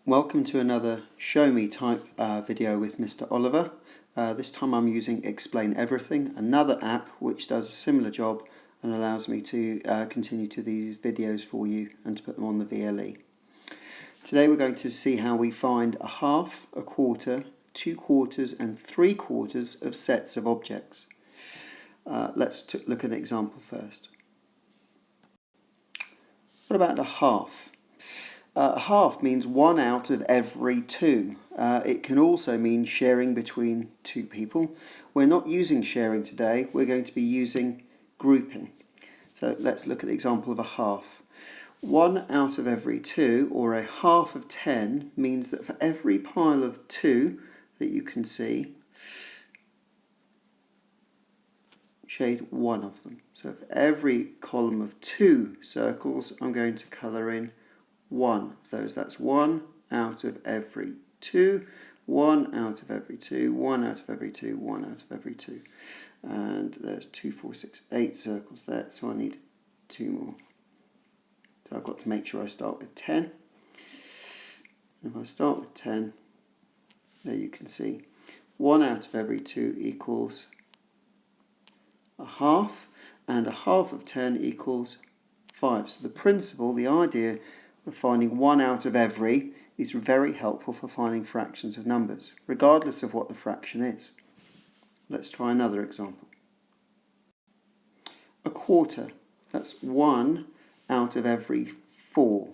Welcome to another Show Me type video with Mr. Oliver. This time I'm using Explain Everything, another app which does a similar job and allows me to continue to these videos for you and to put them on the VLE. Today we're going to see how we find a half, a quarter, 2/4 and 3/4 of sets of objects. Let's look at an example first. What about a half? A half means 1 out of every 2. It can also mean sharing between 2 people. We're not using sharing today, we're going to be using grouping. So let's look at the example of a half. 1 out of every 2, or a half of 10, means that for every pile of 2 that you can see, shade 1 of them. So for every column of 2 circles, I'm going to colour in 1 of those. That's 1 out of every 2, 1 out of every 2, 1 out of every 2, 1 out of every 2. And there's 2, 4, 6, 8 circles there, so I need 2 more. So I've got to make sure I start with 10. And if I start with 10, there you can see 1 out of every 2 equals a half, and a half of 10 equals 5. So the principle, the idea of finding 1 out of every is very helpful for finding fractions of numbers, regardless of what the fraction is. Let's try another example. A quarter, that's 1 out of every 4.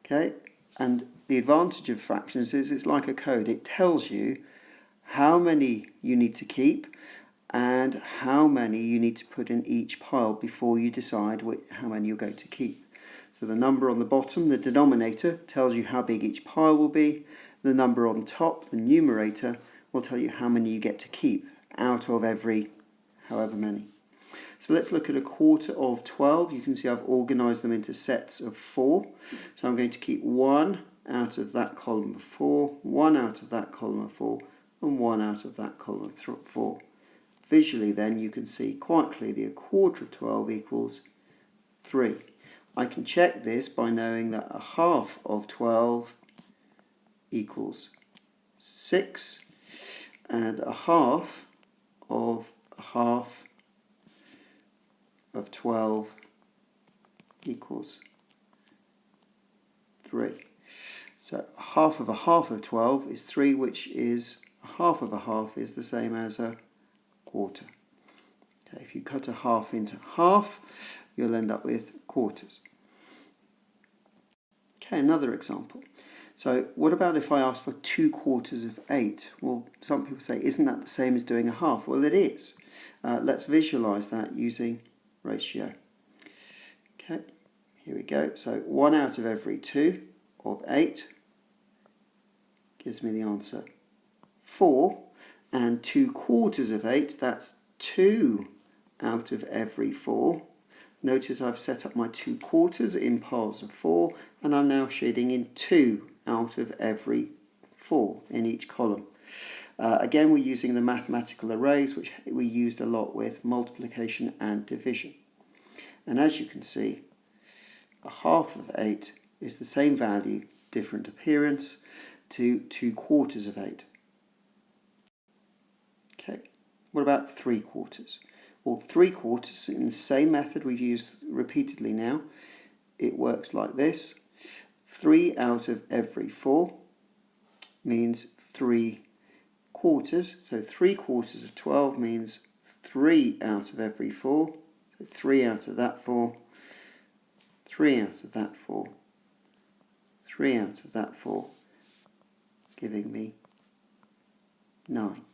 Okay, and the advantage of fractions is it's like a code. It tells you how many you need to keep and how many you need to put in each pile before you decide how many you're going to keep. So the number on the bottom, the denominator, tells you how big each pile will be. The number on top, the numerator, will tell you how many you get to keep out of every however many. So let's look at a quarter of 12. You can see I've organised them into sets of 4. So I'm going to keep 1 out of that column of 4, 1 out of that column of 4, and 1 out of that column of 4. Visually then you can see quite clearly a quarter of 12 equals 3. I can check this by knowing that a half of 12 equals 6, and a half of 12 equals 3. So half of 12 is 3, which is a half of a half is the same as a quarter. Okay, if you cut a half into half, you'll end up with quarters. Okay, another example. So what about if I ask for 2/4 of 8? Well, some people say, isn't that the same as doing a half? Well, it is. Let's visualise that using ratio. Okay, here we go. So 1 out of every 2 of 8 gives me the answer 4. And 2/4 of 8, that's 2 out of every 4. Notice I've set up my 2/4 in piles of 4, and I'm now shading in 2 out of every 4 in each column. Again, we're using the mathematical arrays, which we used a lot with multiplication and division. And as you can see, a half of 8 is the same value, different appearance, to 2/4 of 8. Okay, what about 3/4? Well, 3/4 in the same method we've used repeatedly now. It works like this. 3 out of every 4 means 3/4. So 3/4 of 12 means 3 out of every 4. So 3 out of that 4, 3 out of that 4, 3 out of that 4, giving me 9.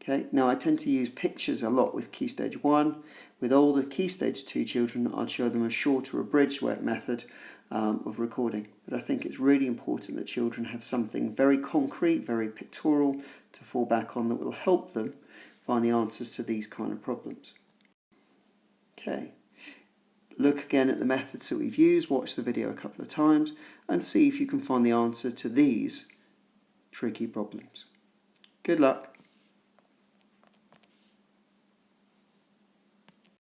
Okay, now I tend to use pictures a lot with Key Stage 1. With older Key Stage 2 children, I'd show them a shorter abridged method of recording. But I think it's really important that children have something very concrete, very pictorial to fall back on that will help them find the answers to these kind of problems. Okay, look again at the methods that we've used, watch the video a couple of times, and see if you can find the answer to these tricky problems. Good luck.